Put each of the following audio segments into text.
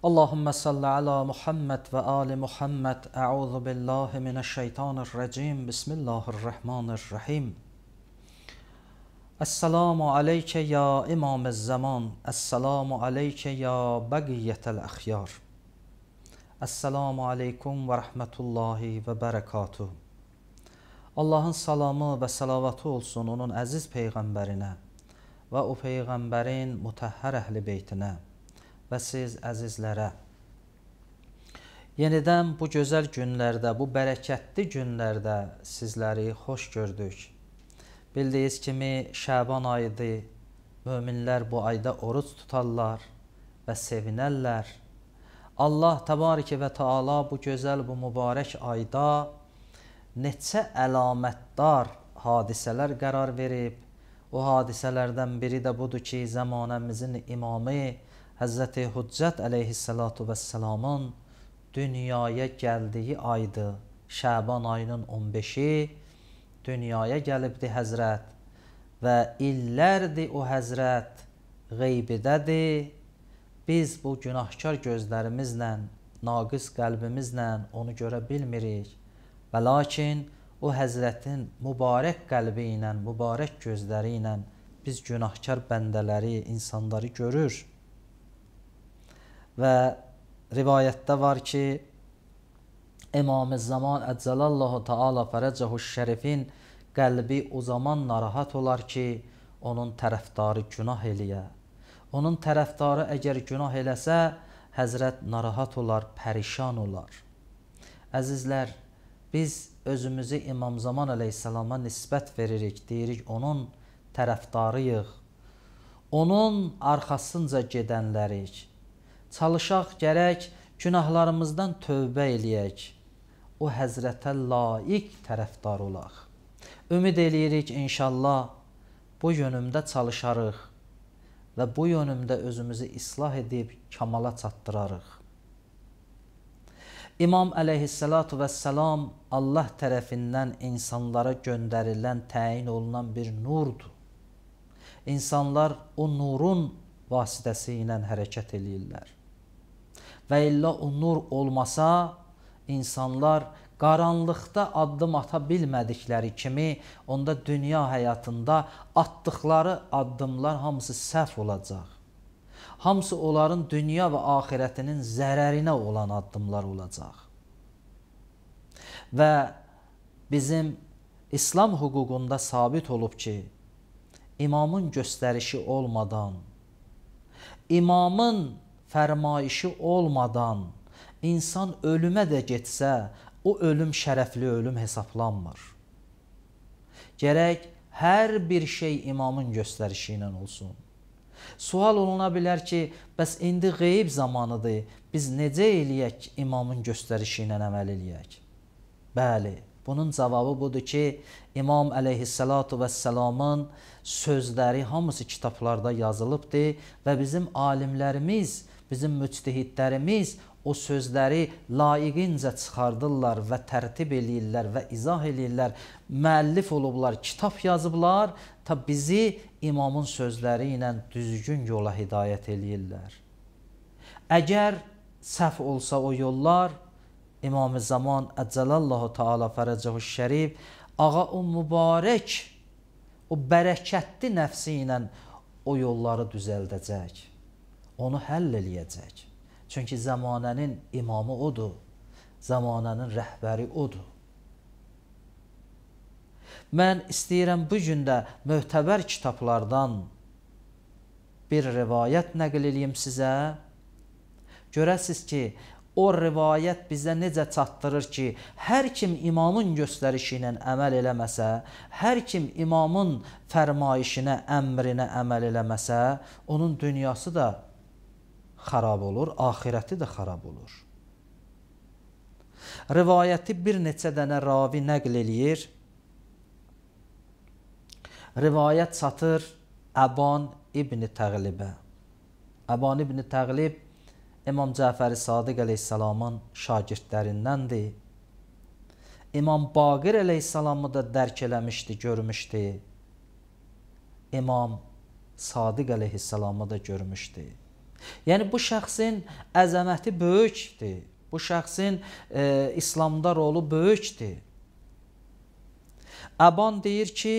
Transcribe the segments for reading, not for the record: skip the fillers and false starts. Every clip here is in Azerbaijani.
Allahümme salli ala Muhammed ve ali Muhammed. Eûzu billahi mineşşeytanirracim. Bismillahirrahmanirrahim. Esselamu aleyke ya İmam-ı Zaman. Esselamu aleyke ya begiyetel ahyar. Esselamu aleykum ve rahmetullahi ve berekatuhu. Allahın salamı və salavatı olsun onun əziz peyğəmbərinə və o peyğəmbərin mutəhhər əhli beytinə və siz əzizlərə. Yenidən bu gözəl günlərdə, bu bərəkətli günlərdə sizləri xoş gördük. Bildiyiniz kimi Şaban ayıdır. Möminlər bu ayda oruç tutarlar və sevinərlər. Allah təbariki və Teala bu gözəl, bu mübarək ayda neçə əlamətdar hadisələr qərar verib. O hadisələrdən biri də budur ki, zamanəmizin imamı Həzrəti Hüccət əleyhissalatu vəssalamın dünyaya gəldiyi aydır. Şaban ayının 15-i dünyaya gəlibdi Həzrət və illərdir o Həzrət qeybidədir. Biz bu günahkar gözlərimizlə, naqis qəlbimizlə onu görə bilmirik. Və lakin o Həzrətin mübarək qəlbi ilə, mübarək gözləri ilə biz günahkar bəndələri, insanları görür. Və rivayətdə var ki, İmam-ı Zaman Əccəlallahu Teala Fərəcahu Şərifin qəlbi o zaman narahat olar ki, onun tərəfdarı günah eləyə. Onun tərəfdarı əgər günah eləsə, Həzrət narahat olar, pərişan olar. Əzizlər, biz özümüzü İmam Zaman əleyhissalama nisbət veririk, deyirik onun tərəfdarıyıq. Onun arxasınca gedənlərik. Çalışaq gərək günahlarımızdan tövbə eləyək. O Həzrətə layiq tərəfdar olaq. Ümid eləyirik inşallah bu yönümdə çalışarıq və bu yönümdə özümüzü islah edib kamala çatdırarıq. İmam əleyhissalatu vəssalam Allah tərəfindən insanlara göndərilən, təyin olunan bir nurdur. İnsanlar o nurun vasitəsi ilə hərəkət eləyirlər. Və illə o nur olmasa, insanlar qaranlıqda addım ata bilmədikləri kimi, onda dünya həyatında atdıqları addımlar hamısı səhv olacaq. Hamısı onların dünya və axirətinin zərərinə olan addımlar olacaq. Və bizim İslam hüququnda sabit olub ki, imamın göstərişi olmadan, imamın fərmayişi olmadan insan ölümə də getsə, o ölüm şərəfli ölüm hesablanmır. Gərək hər bir şey imamın göstərişi ilə olsun. Sual oluna bilər ki, bəs indi qeyb zamanıdır, biz necə eləyək imamın göstərişi ilə əməl eləyək? Bəli, bunun cavabı budur ki, İmam əleyhissalatu vəssalamın sözləri hamısı kitablarda yazılıbdır və bizim alimlərimiz, bizim müctehidlərimiz o sözləri layiqincə çıxardırlar və tərtib eləyirlər və izah eləyirlər. Müəllif olublar, kitab yazıblar, bizi imamın sözləri ilə düzgün yola hidayət eləyirlər. Əgər səhv olsa o yollar, İmam-ı Zaman Əccəlallahu Teala Fərəcahu Şərif ağa o mübarək, o bərəkətli nəfsi ilə o yolları düzəldəcək. Onu həll eləyəcək. Çünki zamanənin imamı odur, zamanənin rəhbəri odur. Mən istəyirəm bu gün də möhtəbər kitablardan bir rivayət nəql edeyim sizə. Görəsiz ki, o rivayət bizə necə çatdırır ki, hər kim imamın göstərişi ilə əməl eləməsə, hər kim imamın fərmayişinə, əmrinə əməl eləməsə, onun dünyası da xarab olur, axirəti də xarab olur. Rivayəti bir neçə dənə ravi nəql eləyir. Rivayət çatır Əban İbn Təğlibə. Əban İbn Təğlib İmam Cəfəri Sadiq əleyhissalamın şagirdlərindəndir. İmam Baqir əleyhissalamı da dərk eləmişdi, görmüşdü. İmam Sadiq əleyhissalamı da görmüşdü. Yəni bu şəxsin əzəməti böyükdür. Bu şəxsin İslamda rolu böyükdür. Əban deyir ki,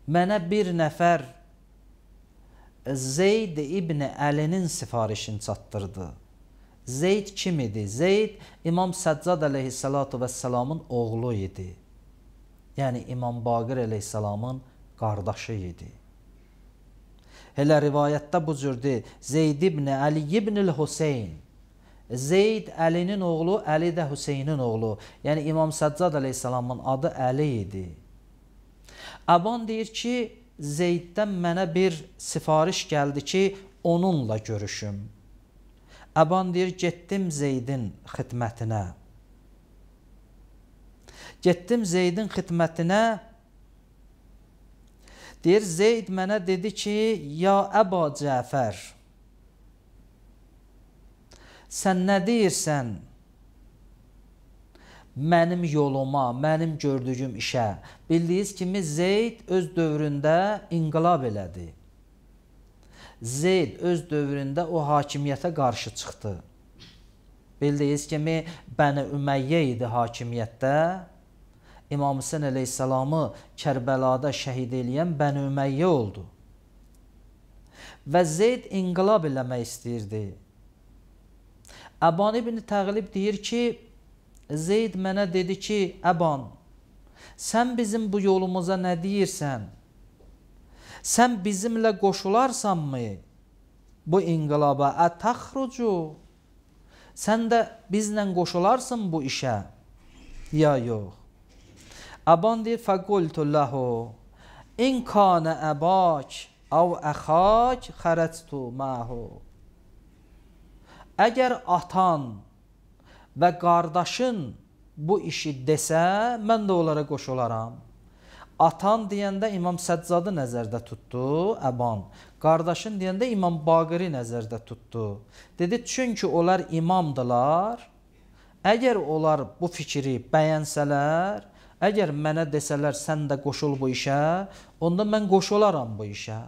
mənə bir nəfər Zeyd ibn Əlinin sifarişini çatdırdı. Zeyd kim idi? Zeyd İmam Səccad əleyhissalatu vəssalamın oğlu idi. Yəni İmam Baqir əleyhissalamın qardaşı idi. Elə rivayətdə bu cürdür. Zeyd ibn Əli ibn Hüseyn. Zeyd Əlinin oğlu, Əli də Hüseynin oğlu. Yəni İmam Səccad əleyhissalamın adı Əli idi. Əban deyir ki, Zeyddən mənə bir sifariş gəldi ki, onunla görüşüm. Əban deyir, getdim Zeydin xidmətinə. Getdim Zeydin xidmətinə. Deyir, Zeyd mənə dedi ki, ya Əba Cəfər, sən nə deyirsən mənim yoluma, mənim gördüyüm işə? Bildiyiniz kimi Zeyd öz dövründə inqilab elədi. Zeyd öz dövründə o hakimiyyətə qarşı çıxdı. Bildiyiniz kimi Bəni Üməyyə idi hakimiyyətdə. İmam Hüseyn əleyhissalamı Kərbəlada şəhid eləyən Bəni Üməyyə oldu. Və Zeyd inqilab eləmək istəyirdi. Əban ibn Təğlib deyir ki, Zeyd mənə dedi ki, Əban, sən bizim bu yolumuza nə deyirsən? Sən bizimlə qoşularsanmı bu inqilaba? Ətəxrucu, sən də bizlə qoşularsın bu işə? Ya yox. Əban deyir, fəqultu ləhu, in kanə əbak, əv əxak, xərəctu məhu. Əgər atan və qardaşın bu işi desə, mən də onlara qoşularam. Atan deyəndə İmam Səccadı nəzərdə tutdu, Əban. Qardaşın deyəndə İmam Baqiri nəzərdə tutdu. Dedi, çünki onlar imamdılar. Əgər onlar bu fikri bəyənsələr, əgər mənə desələr, sən də qoşul bu işə, onda mən qoşularam bu işə.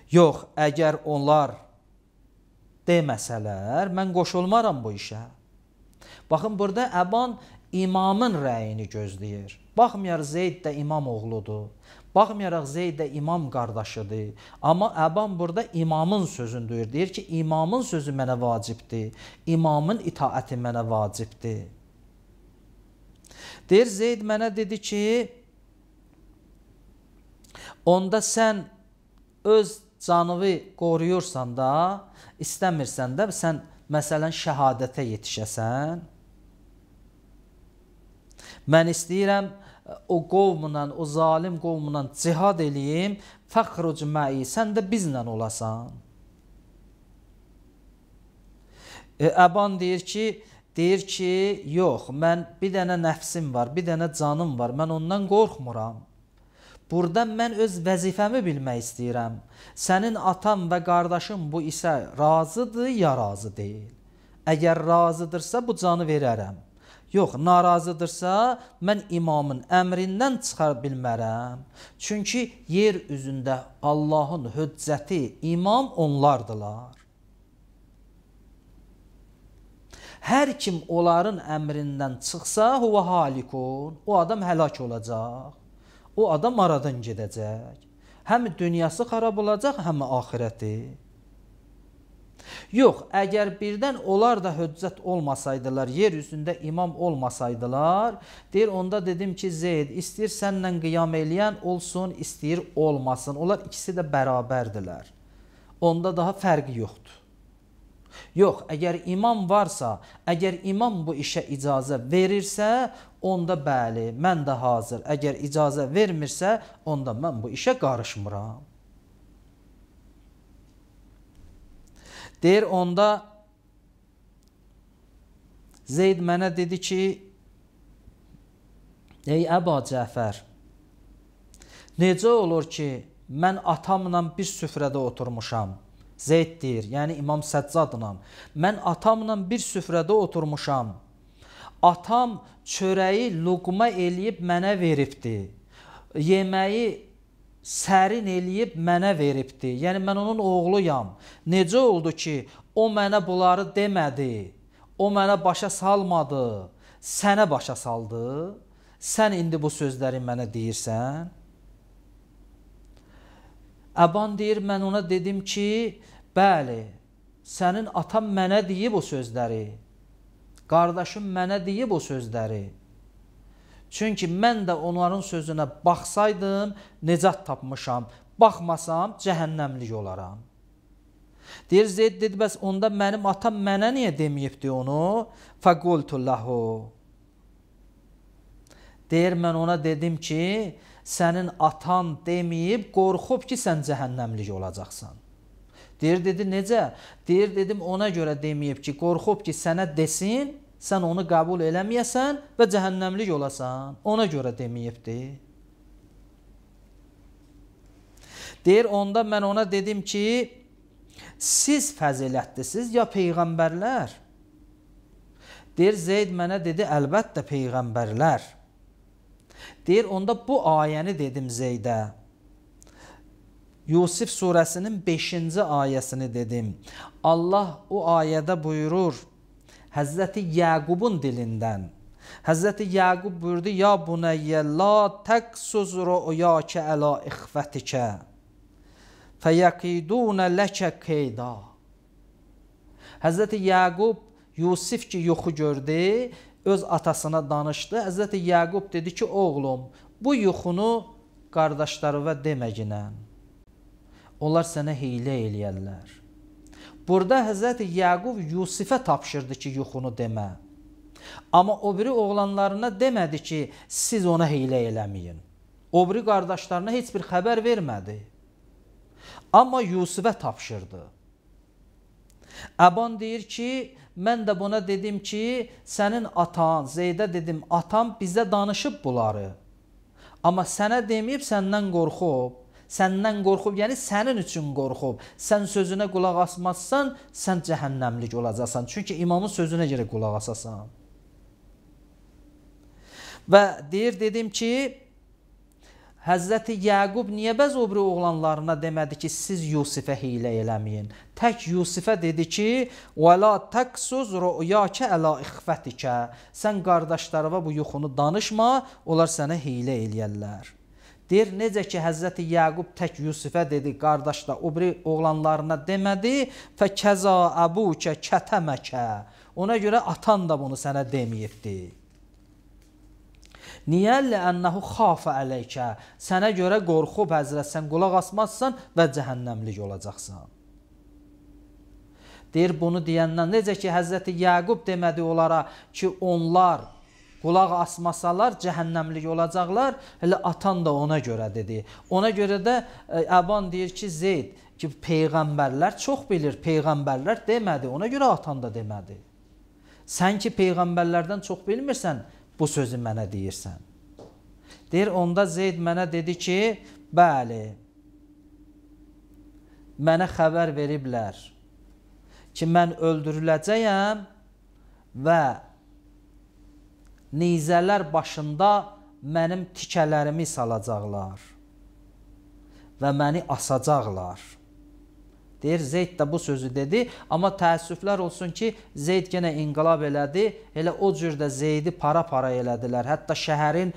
Yox, əgər onlar deməsələr, mən qoşulmaram bu işə. Baxın, burada Əban imamın rəyini gözləyir. Baxmayaraq Zeyd də imam oğludur. Baxmayaraq Zeyd də imam qardaşıdır. Amma Əban burada imamın sözünü duyur. Deyir ki, imamın sözü mənə vacibdir. İmamın itaəti mənə vacibdir. Deyir, Zeyd mənə dedi ki, onda sən öz canını qoruyursan da, istəmirsən də, sən məsələn şəhadətə yetişəsən. Mən istəyirəm, o qovmla, o zalim qovmla cihad eləyim, fəxruc mə'i, sən də bizlə olasan. Əban deyir ki, yox, mən bir dənə nəfsim var, bir dənə canım var, mən ondan qorxmuram. Burada mən öz vəzifəmi bilmək istəyirəm. Sənin atan və qardaşın bu isə razıdır, ya razı deyil. Əgər razıdırsa bu canı verərəm. Yox, narazıdırsa mən imamın əmrindən çıxa bilmərəm. Çünki yer üzündə Allahın hüccəti, imam onlardılar. Hər kim onların əmrindən çıxsa, huva halikun, o adam həlak olacaq. O adam aradan gedəcək. Həm dünyası xarab olacaq, həm axirəti. Yox, əgər birdən onlar da hüccət olmasaydılar, yer üzündə imam olmasaydılar, deyir, onda dedim ki, Zeyd, istəyir sənlə qiyam eləyən olsun, istəyir olmasın. Onlar ikisi də bərabərdilər. Onda daha fərqi yoxdur. Yox, əgər imam varsa, əgər imam bu işə icazə verirsə, onda bəli, mən də hazır. Əgər icazə vermirsə, onda mən bu işə qarışmıram. Deyir, onda Zeyd mənə dedi ki, ey Əba Cəfər, necə olur ki, mən atamla bir süfrədə oturmuşam. Zeyd deyir, yəni İmam Səccadla, mən atamla bir süfrədə oturmuşam. Atam çörəyi luqma eləyib mənə veribdi. yeməyi sərin eləyib mənə veribdi. Yəni mən onun oğluyam. Necə oldu ki, o mənə bunları demədi, o mənə başa salmadı, sənə başa saldı. Sən indi bu sözləri mənə deyirsən. Əban deyir, mən ona dedim ki, bəli, sənin atan mənə deyib o sözləri, qardaşım mənə deyib o sözləri. Çünki mən də onların sözünə baxsaydım, necat tapmışam, baxmasam, cəhənnəmlik olaram. Deyir, Zeyd dedi, bəs onda mənim atam mənə niyə deməyibdi onu? Fəqultu ləhu. Deyir, mən ona dedim ki, sənin atan deməyib, qorxub ki, sən cəhənnəmlik olacaqsan. Deyir, dedi, necə? Deyir, dedim, ona görə deməyib ki, qorxub ki, sənə desin, sən onu qəbul eləməyəsən və cəhənnəmlik olasan. Ona görə deməyibdi. Deyir, onda mən ona dedim ki, siz fəzilətlisiniz ya peyğəmbərlər? Deyir, Zeyd mənə dedi, əlbəttə peyğəmbərlər. Deyir, onda bu ayəni dedim Zeydə. Yusif surəsinin 5-ci ayəsini dedim. Allah o ayədə buyurur, Həzrəti Yaqubun dilindən. Həzrəti Yaqub buyurdu, ya bunəyyə la təqsuz rüyəkə əla ixvətikə fəyəqidunə ləkə qeyda. Həzrəti Yaqub Yusif ki yuxu gördü, öz atasına danışdı. Həzrəti Yaqub dedi ki, oğlum, bu yuxunu qardaşlarına deməginən. Onlar sənə hiylə eləyərlər. Burada Həzrəti Yaqub Yusifə tapşırdı ki, yuxunu demə. Amma o biri oğlanlarına demədi ki, siz ona hiylə eləməyin. O biri qardaşlarına heç bir xəbər vermədi. Amma Yusifə tapşırdı. Əban deyir ki, mən də buna dedim ki, sənin atan, Zeydə dedim, atam bizə danışıb bunları. Amma sənə deməyib, səndən qorxub. Səndən qorxub, yəni sənin üçün qorxub. Sən sözünə qulaq asmazsan, sən cəhənnəmlik olacaqsan. Çünki imamın sözünə görə qulaq asasan. Və deyir, dedim ki, Həzrəti Yaqub niyə bəzi o biri oğlanlarına demədi ki, siz Yusifə hiylə eləməyin. Tək Yusifə dedi ki, وَلَا تَقْسُزْ رُؤْيَاكَ əla ixvətikə. Sən qardaşlarına bu yuxunu danışma, onlar sənə hiylə eləyərlər. Deyir, necə ki, Həzrəti Yaqub tək Yusifə dedi, qardaşlar, o biri oğlanlarına demədi, فَكَزَا أَبُوكَ كَتَمَكَ. Ona görə atan da bunu sənə deməyibdi. Niyə? Ləənnəhu xafə ələykə. Sənə görə qorxub, həzrət, sən qulaq asmazsan və cəhənnəmlik olacaqsan. Deyir, bunu deyəndən, necə ki, Həzrəti Yaqub demədi onlara ki, onlar qulaq asmasalar, cəhənnəmlik olacaqlar, elə atan da ona görə dedi. Ona görə də Əban deyir ki, Zeyd, ki, peyğəmbərlər çox bilir, peyğəmbərlər demədi, ona görə atan da demədi. Sən ki, peyğəmbərlərdən çox bilmirsən, bu sözü mənə deyirsən. Deyir, onda Zeyd mənə dedi ki, bəli, mənə xəbər veriblər ki, mən öldürüləcəyəm və nizələr başında mənim tikələrimi salacaqlar və məni asacaqlar. Deyir, Zeyd də bu sözü dedi, amma təəssüflər olsun ki, Zeyd yenə inqilab elədi, elə o cür də Zeydi para-para elədilər. Hətta şəhərin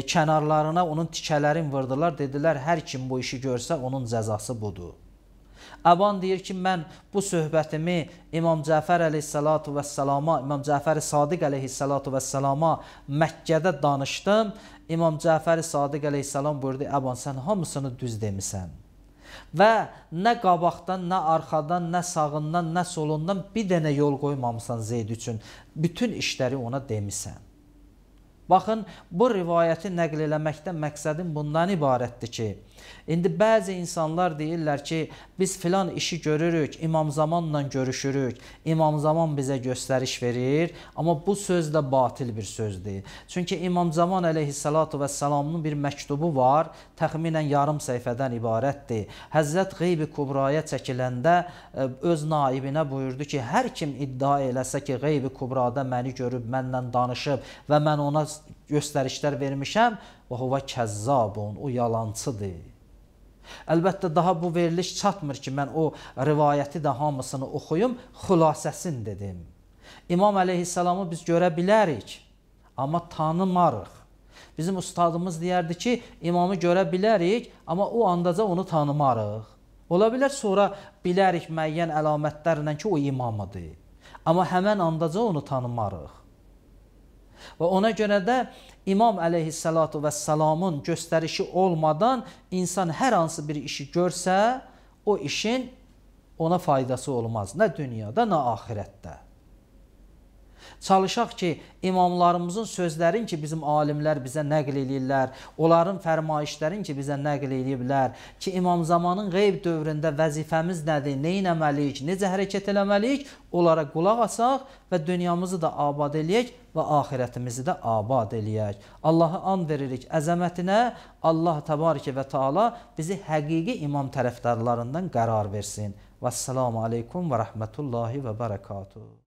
kənarlarına onun tikələrini vurdular, dedilər, hər kim bu işi görsə, onun cəzası budur. Əban deyir ki, mən bu söhbətimi İmam Cəfər əleyhissalatu vəssalama, İmam Cəfər Sadiq əleyhissalatu vəssalama Məkkədə danışdım. İmam Cəfər Sadiq əleyhissalam buyurdu, Əban, sən hamısını düz demisən. Və nə qabaqdan, nə arxadan, nə sağından, nə solundan bir dənə yol qoymamısan Zeyd üçün. Bütün işləri ona demisən. Baxın, bu rivayəti nəql eləməkdən məqsədim bundan ibarətdir ki, indi bəzi insanlar deyirlər ki, biz filan işi görürük, İmam Zamanla görüşürük, İmam Zaman bizə göstəriş verir, amma bu söz də batil bir sözdür. Çünki İmam Zaman əleyhissalatu vəssalamın bir məktubu var, təxminən yarım səhifədən ibarətdir. Həzrət Qeyb-i Kubraya çəkiləndə öz naibinə buyurdu ki, hər kim iddia eləsə ki, Qeyb-i Kubrada məni görüb, mənlə danışıb və mən ona göstərişlər vermişəm və huva kəzzabun, o yalancıdır. Əlbəttə daha bu veriliş çatmır ki, mən o rivayəti də hamısını oxuyum, xülasəsini dedim. İmam əleyhissalamı biz görə bilərik, amma tanımarıq. Bizim ustadımız deyərdi ki, imamı görə bilərik, amma o andaca onu tanımarıq. Ola bilər sonra bilərik müəyyən əlamətlərlə ki, o imamıdır. Amma həmən andaca onu tanımarıq. Və ona görə də İmam əleyhissalatu vəssalamın göstərişi olmadan insan hər hansı bir işi görsə, o işin ona faydası olmaz. Nə dünyada, nə axirətdə. Çalışaq ki, imamlarımızın sözlərin ki, bizim alimlər bizə nəql edirlər, onların fərmayişlərin ki, bizə nəql edirlər ki, İmam Zamanın qeyb dövründə vəzifəmiz nədir, nə etməliyik, necə hərəkət eləməliyik, onlara qulaq asaq və dünyamızı da abad eləyək və axirətimizi də abad eləyək. Allaha and veririk əzəmətinə, Allah təbarəkə və Teala bizi həqiqi imam tərəfdarlarından qərar versin. Vəssalamu aleykum və rəhmətullahi və bərəkatuhu.